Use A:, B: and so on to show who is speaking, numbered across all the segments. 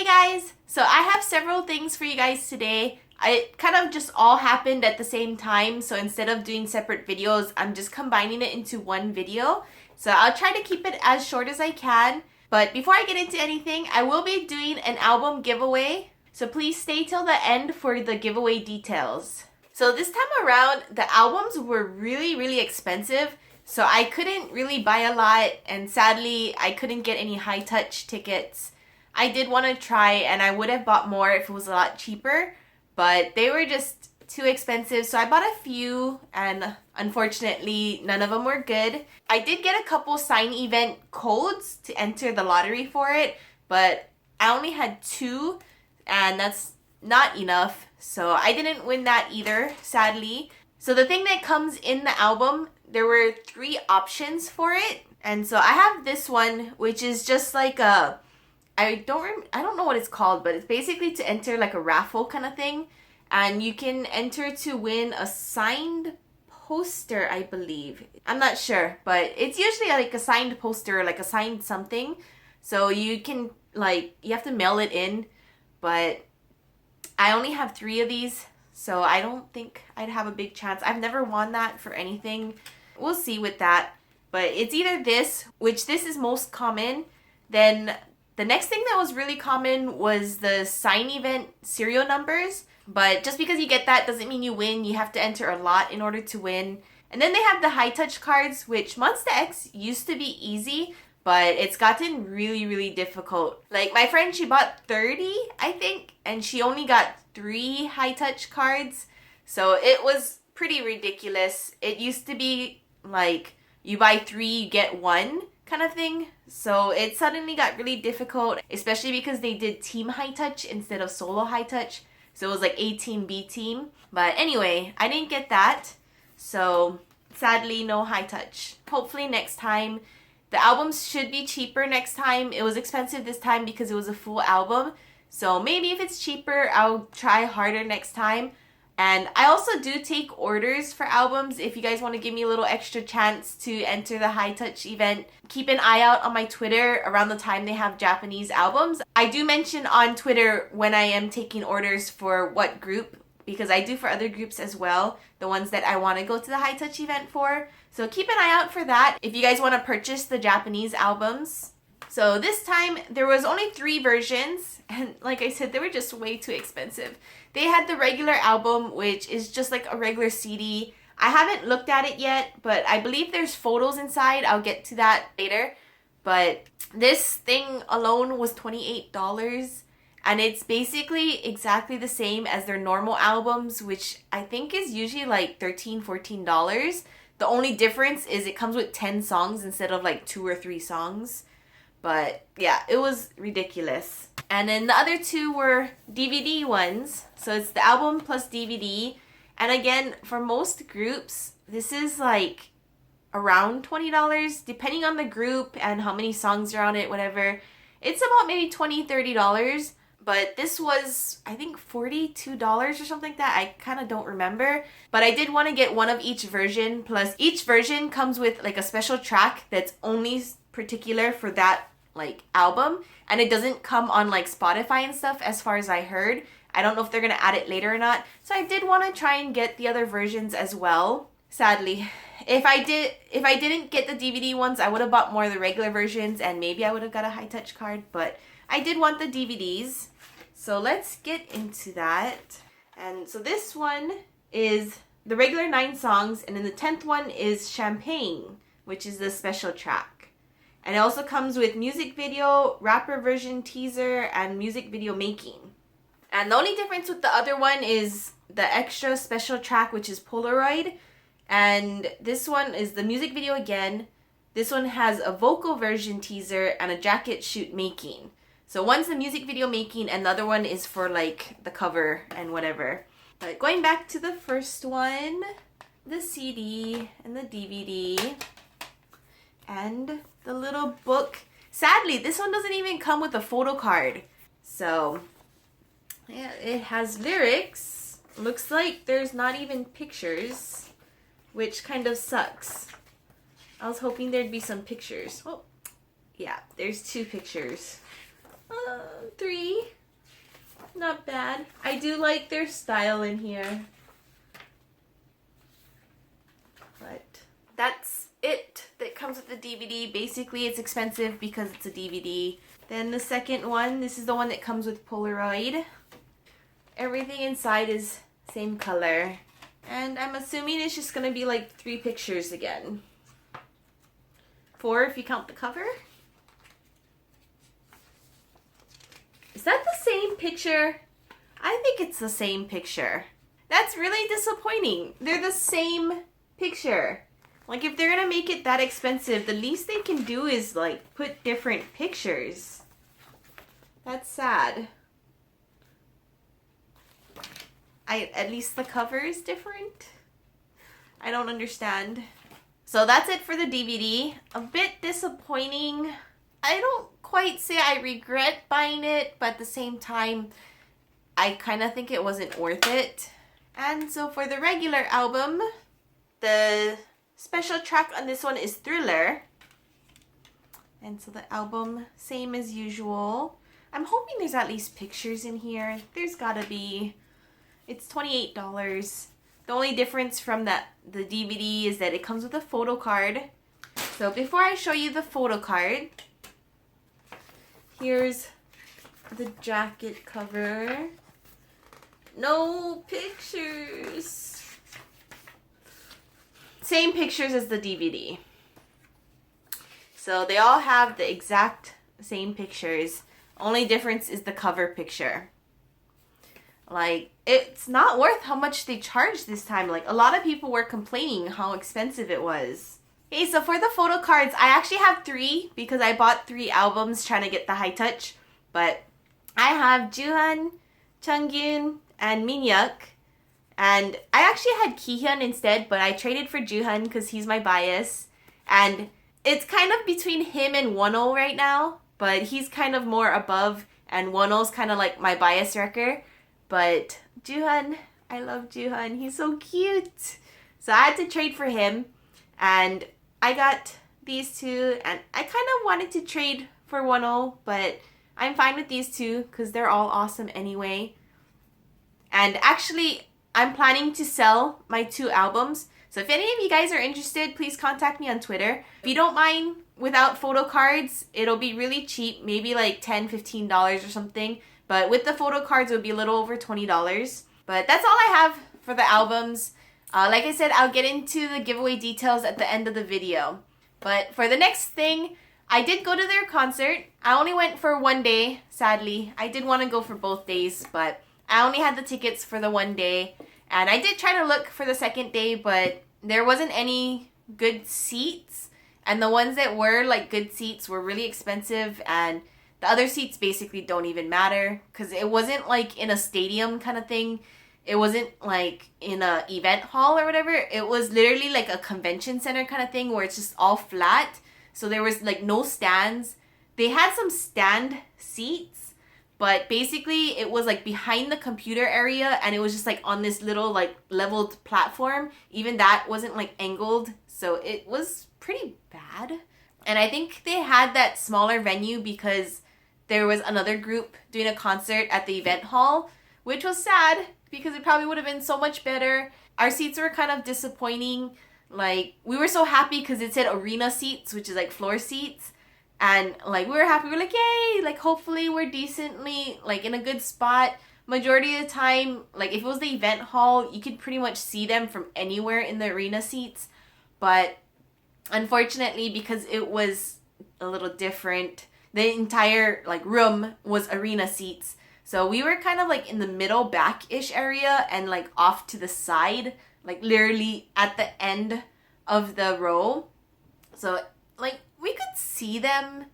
A: guys! So I have several things for you guys today. It kind of just all happened at the same time, so instead of doing separate videos, I'm just combining it into one video. So I'll try to keep it as short as I can. But before I get into anything, I will be doing an album giveaway. So please stay till the end for the giveaway details. So this time around, the albums were really expensive. So I couldn't really buy a lot, and sadly, I couldn't get any high touch tickets. I did want to try, and I would have bought more if it was a lot cheaper, but they were just too expensive. So I bought a few, and unfortunately, none of them were good. I did get a couple sign event codes to enter the lottery for it, but I only had 2, and that's not enough. So I didn't win that either, sadly. So the thing that comes in the album, there were 3 options for it. And so I have this one, which is just like a, I don't know what it's called, but it's basically to enter like a raffle kind of thing. And you can enter to win a signed poster, I believe. I'm not sure, but it's usually like a signed poster, like a signed something. So you can you have to mail it in, but I only have 3 of these. So I don't think I'd have a big chance. I've never won that for anything. We'll see with that. But it's either this, which this is most common. Then the next thing that was really common was the sign event serial numbers. But just because you get that doesn't mean you win. You have to enter a lot in order to win. And then they have the high touch cards, which Monsta X used to be easy, but it's gotten really difficult. Like my friend, she bought 30, I think, and she only got 3 high touch cards. So it was pretty ridiculous. It used to be like you buy 3, you get 1 kind of thing. So it suddenly got really difficult, especially because they did team high touch instead of solo high touch. So it was like A team, B team. But anyway, I didn't get that. So sadly, no high touch. Hopefully next time. The albums should be cheaper next time. It was expensive this time because it was a full album. So maybe if it's cheaper, I'll try harder next time. And I also do take orders for albums. If you guys want to give me a little extra chance to enter the high touch event, keep an eye out on my Twitter around the time they have Japanese albums. I do mention on Twitter when I am taking orders for what group, because I do for other groups as well, the ones that I want to go to the high touch event for. So keep an eye out for that if you guys want to purchase the Japanese albums. So this time there was only 3 versions, and like I said, they were just way too expensive. They had the regular album, which is just like a regular CD. I haven't looked at it yet, but I believe there's photos inside. I'll get to that later. But this thing alone was $28, and it's basically exactly the same as their normal albums, which I think is usually like $13, $14. The only difference is it comes with 10 songs instead of like 2 or 3 songs. But yeah, it was ridiculous. And then the other 2 were DVD ones. So it's the album plus DVD. And again, for most groups, this is like around $20, depending on the group and how many songs are on it, whatever. It's about maybe $20, $30. But this was, I think, $42 or something like that. I kind of don't remember. But I did want to get one of each version. Plus, each version comes with like a special track that's only particular for that like album. And it doesn't come on like Spotify and stuff as far as I heard. I don't know if they're going to add it later or not. So I did want to try and get the other versions as well. Sadly, if I didn't get the DVD ones, I would have bought more of the regular versions, and maybe I would have got a high touch card. But I did want the DVDs. So let's get into that. And so this one is the regular 9 songs, and then the 10th one is Champagne, which is the special track. And it also comes with music video, rapper version teaser, and music video making. And the only difference with the other one is the extra special track, which is Polaroid. And this one is the music video again. This one has a vocal version teaser and a jacket shoot making. So one's the music video making, and the other one is for like the cover and whatever. But going back to the first one, the CD and the DVD and the little book. Sadly, this one doesn't even come with a photo card. So yeah, it has lyrics. Looks like there's not even pictures, which kind of sucks. I was hoping there'd be some pictures. Oh, yeah, there's 2 pictures. 3. not bad. I do like their style in here. But that's it that comes with the DVD. Basically, it's expensive because it's a DVD. Then the second one, this is the one that comes with Polaroid. Everything inside is same color. And I'm assuming it's just gonna be like 3 pictures again. 4 if you count the cover. Is that the same picture? I think it's the same picture. That's really disappointing. They're the same picture. Like, if they're gonna make it that expensive, the least they can do is like put different pictures. That's sad. At least the cover is different. I don't understand. So that's it for the DVD. A bit disappointing. I don't quite say I regret buying it, but at the same time, I kind of think it wasn't worth it. And so for the regular album, the special track on this one is Thriller. And so the album, same as usual. I'm hoping there's at least pictures in here. There's gotta be. It's $28. The only difference from the DVD is that it comes with a photo card. So before I show you the photo card, here's the jacket cover. No pictures. Same pictures as the DVD. So they all have the exact same pictures. Only difference is the cover picture. Like, it's not worth how much they charged this time. Like, a lot of people were complaining how expensive it was. Okay, so for the photo cards, I actually have 3 because I bought 3 albums trying to get the high touch. But I have Joohyun, Junghyun, and Minhyuk. And I actually had Kihyun instead, but I traded for Joohyun because he's my bias. And it's kind of between him and Wonho right now, but he's kind of more above, and Wonho's kind of like my bias wrecker. But Joohyun, I love Joohyun. He's so cute. So I had to trade for him. And I got these 2. And I kind of wanted to trade for Wonho, but I'm fine with these 2 because they're all awesome anyway. And actually, I'm planning to sell my 2 albums. So if any of you guys are interested, please contact me on Twitter. If you don't mind without photo cards, it'll be really cheap. Maybe like $10, $15 or something. But with the photo cards, it would be a little over $20. But that's all I have for the albums. Like I said, I'll get into the giveaway details at the end of the video. But for the next thing, I did go to their concert. I only went for 1 day, sadly. I did want to go for both days, but I only had the tickets for the 1 day. And I did try to look for the second day, but there wasn't any good seats. And the ones that were like good seats were really expensive, and the other seats basically don't even matter because it wasn't like in a stadium kind of thing. It wasn't like in a event hall or whatever. It was literally like a convention center kind of thing where it's just all flat. So there was like no stands. They had some stand seats, but basically it was like behind the computer area, and it was just like on this little like leveled platform. Even that wasn't like angled. So it was pretty bad. And I think they had that smaller venue because there was another group doing a concert at the event hall, which was sad because it probably would have been so much better. Our seats were kind of disappointing. Like, we were so happy because it said arena seats, which is like floor seats. And like, we were happy. We were like, yay, like hopefully we're decently like in a good spot. Majority of the time, like if it was the event hall, you could pretty much see them from anywhere in the arena seats. But unfortunately, because it was a little different, the entire like room was arena seats. So we were kind of like in the middle back-ish area and like off to the side, like literally at the end of the row. So like we could see them,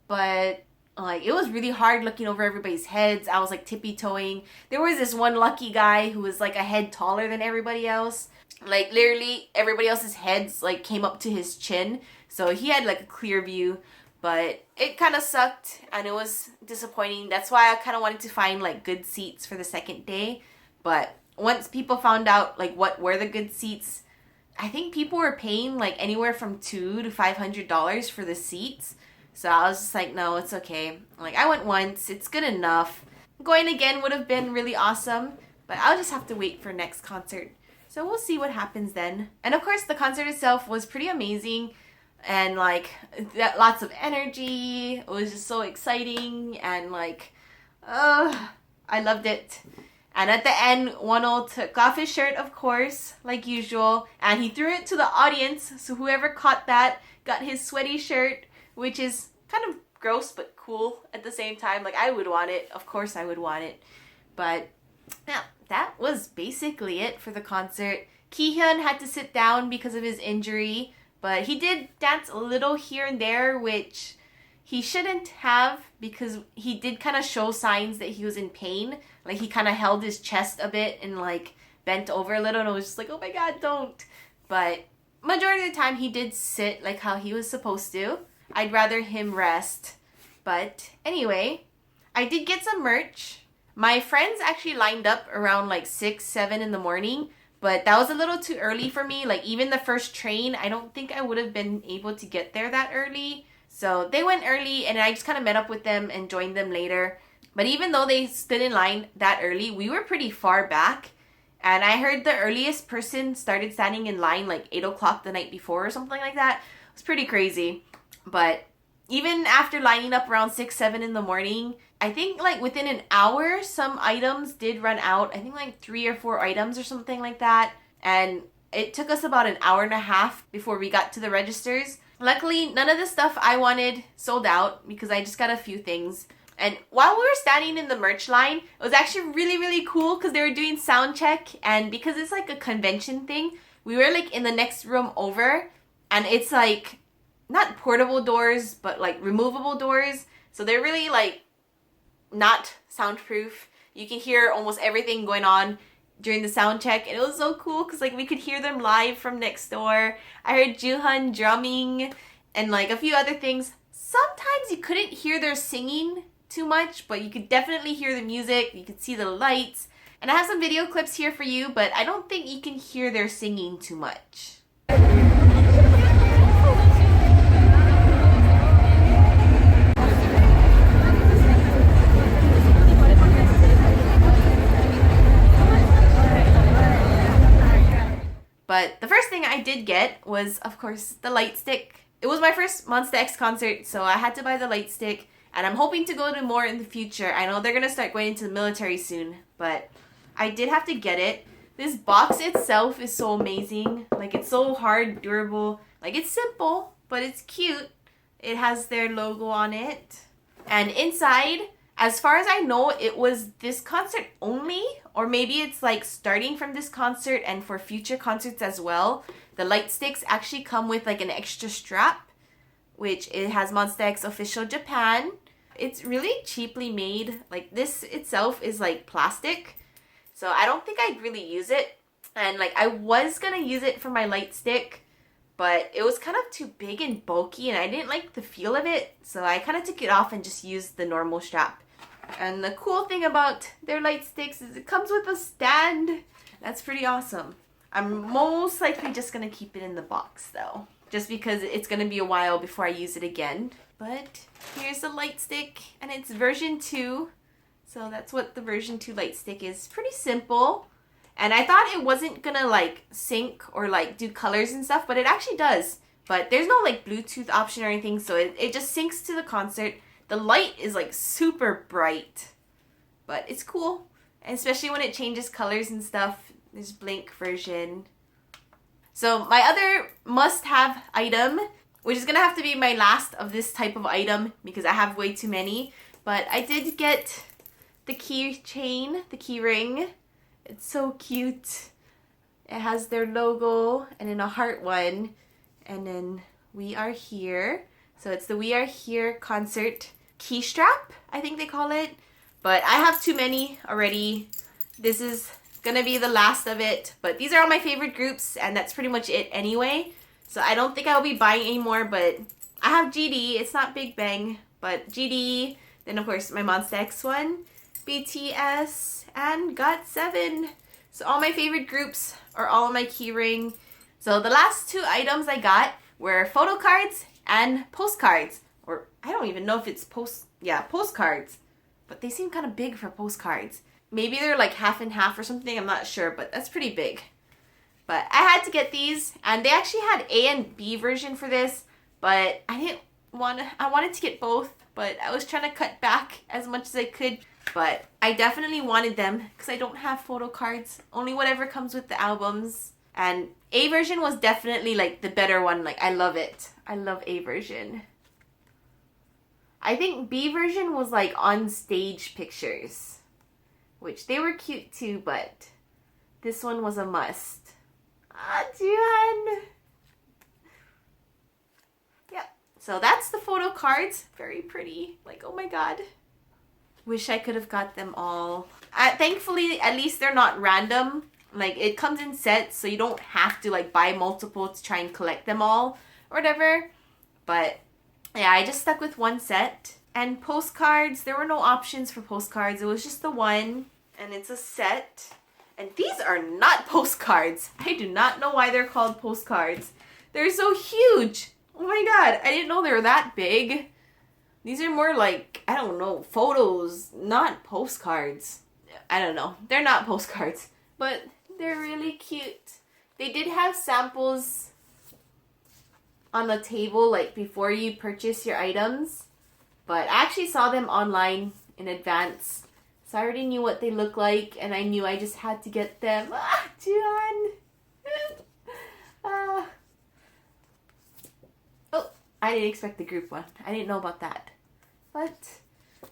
A: but like it was really hard looking over everybody's heads. I was like tippy-toeing. There was this one lucky guy who was like a head taller than everybody else. Like literally everybody else's heads like came up to his chin. So he had like a clear view. But it kind of sucked and it was disappointing. That's why I kind of wanted to find like good seats for the second day. But once people found out like what were the good seats, I think people were paying like anywhere from $200 to $500 for the seats. So I was just like, no, it's okay. Like I went once, it's good enough. going again would have been really awesome, but I'll just have to wait for next concert. So we'll see what happens then. And of course, the concert itself was pretty amazing and like lots of energy. It was just so exciting and like, I loved it. And at the end, Wonho took off his shirt, of course, like usual, and he threw it to the audience. So whoever caught that got his sweaty shirt, which is kind of gross but cool at the same time. Like, I would want it. Of course I would want it. But yeah, that was basically it for the concert. Keyhyun had to sit down because of his injury, but he did dance a little here and there, which he shouldn't have because he did kind of show signs that he was in pain. Like, he kind of held his chest a bit and like bent over a little, and I was just like, oh my god, don't. But majority of the time he did sit like how he was supposed to. I'd rather him rest. But anyway, I did get some merch. My friends actually lined up around like 6, 7 in the morning, but that was a little too early for me. Like, even the first train, I don't think I would have been able to get there that early. So they went early and I just kind of met up with them and joined them later. But even though they stood in line that early, we were pretty far back. And I heard the earliest person started standing in line like 8 o'clock the night before or something like that. It was pretty crazy. But even after lining up around 6, 7 in the morning, I think like within an hour, some items did run out. I think like 3 or 4 items or something like that. And it took us about an hour and a half before we got to the registers. Luckily, none of the stuff I wanted sold out because I just got a few things. And while we were standing in the merch line, it was actually really, really cool because they were doing sound check. And because it's like a convention thing, we were like in the next room over. And it's like, not portable doors, but like removable doors. So they're really like not soundproof. You can hear almost everything going on during the sound check. And it was so cool because like we could hear them live from next door. I heard Joohyun drumming and like a few other things. Sometimes you couldn't hear their singing too much, but you could definitely hear the music. You could see the lights. And I have some video clips here for you, but I don't think you can hear their singing too much. But the first thing I did get was, of course, the light stick. It was my first Monsta X concert, so I had to buy the light stick. And I'm hoping to go to more in the future. I know they're going to start going into the military soon, but I did have to get it. This box itself is so amazing. Like, it's so hard, durable. Like, it's simple, but it's cute. It has their logo on it. And inside, as far as I know, it was this concert only. Or maybe it's like starting from this concert and for future concerts as well. The light sticks actually come with like an extra strap, which it has Monsta X official Japan. It's really cheaply made. Like, this itself is like plastic, so I don't think I'd really use it. And like, I was gonna use it for my light stick, but it was kind of too big and bulky and I didn't like the feel of it, so I kind of took it off and just used the normal strap. And the cool thing about their light sticks is it comes with a stand. That's pretty awesome. I'm most likely just gonna keep it in the box though, just because it's gonna be a while before I use it again. But here's the light stick, and it's version 2. So that's what the version 2 light stick is. Pretty simple. And I thought it wasn't gonna like sync or like do colors and stuff, but it actually does. But there's no like Bluetooth option or anything, so it just syncs to the concert. The light is like super bright, but it's cool. And especially when it changes colors and stuff. There's blink version. So my other must-have item, which is gonna have to be my last of this type of item because I have way too many, but I did get the keychain, the keyring. It's so cute. It has their logo and then a heart one, and then We Are Here. So it's the We Are Here concert key strap, I think they call it. But I have too many already. This is gonna be the last of it. But these are all my favorite groups, and that's pretty much it anyway. So I don't think I'll be buying any more, but I have GD. It's not Big Bang, but GD. Then of course my Monsta X one, BTS, and GOT7. So all my favorite groups are all on my keyring. So the last 2 items I got were photo cards and postcards. Or I don't even know if it's postcards. but they seem kind of big for postcards. Maybe they're like half and half or something, I'm not sure, but that's pretty big. But I had to get these, and they actually had A and B version for this, but I wanted to get both, but I was trying to cut back as much as I could. But I definitely wanted them because I don't have photo cards, only whatever comes with the albums. And A version was definitely like the better one. Like, I love it. I love A version. I think B version was like on stage pictures, which they were cute too, but this one was a must. Ah, Juan! Yep. So that's the photo cards. Very pretty. Like, oh my god. Wish I could have got them all. Thankfully, at least they're not random. Like, it comes in sets, so you don't have to like buy multiple to try and collect them all or whatever. But yeah, I just stuck with one set. And postcards, there were no options for postcards. It was just the one, and it's a set. And these are not postcards. I do not know why they're called postcards. They're so huge. Oh my god, I didn't know they were that big. These are more like, I don't know, photos, not postcards. I don't know. They're not postcards, but they're really cute. They did have samples on the table like before you purchase your items, but I actually saw them online in advance. So I already knew what they look like, and I knew I just had to get them. Ah, John! Oh, I didn't expect the group one. I didn't know about that. But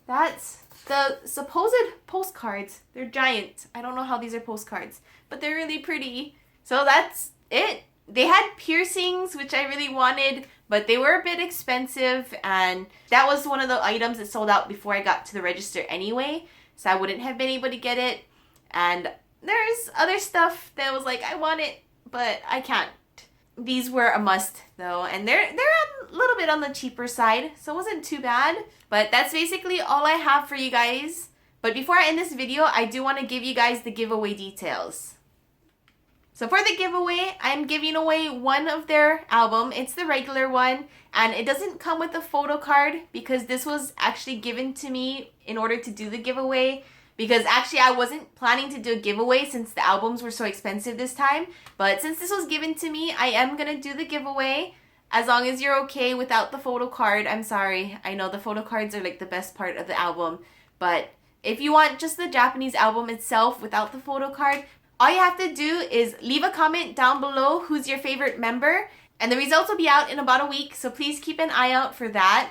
A: that's the supposed postcards. They're giant. I don't know how these are postcards, but they're really pretty. So that's it. They had piercings, which I really wanted, but they were a bit expensive, and that was one of the items that sold out before I got to the register anyway. So I wouldn't have been able to get it. And there's other stuff that was like, I want it, but I can't. These were a must though. And they're a little bit on the cheaper side, so it wasn't too bad. But that's basically all I have for you guys. But before I end this video, I do want to give you guys the giveaway details. So for the giveaway, I'm giving away one of their album. It's the regular one, and it doesn't come with a photo card because this was actually given to me in order to do the giveaway, because actually I wasn't planning to do a giveaway since the albums were so expensive this time. But since this was given to me, I am going to do the giveaway as long as you're okay without the photo card. I'm sorry. I know the photo cards are like the best part of the album, but if you want just the Japanese album itself without the photo card, all you have to do is leave a comment down below who's your favorite member, and the results will be out in about a week, so please keep an eye out for that.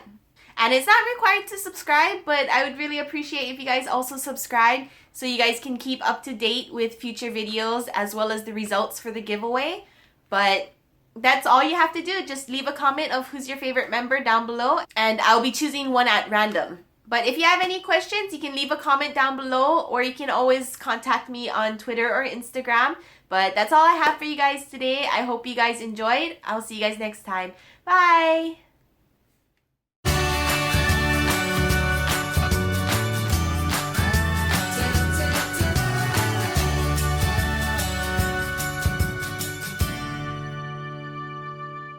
A: And it's not required to subscribe, but I would really appreciate if you guys also subscribe so you guys can keep up to date with future videos as well as the results for the giveaway. But that's all you have to do. Just leave a comment of who's your favorite member down below, and I'll be choosing one at random. But if you have any questions, you can leave a comment down below, or you can always contact me on Twitter or Instagram. But that's all I have for you guys today. I hope you guys enjoyed. I'll see you guys next time. Bye!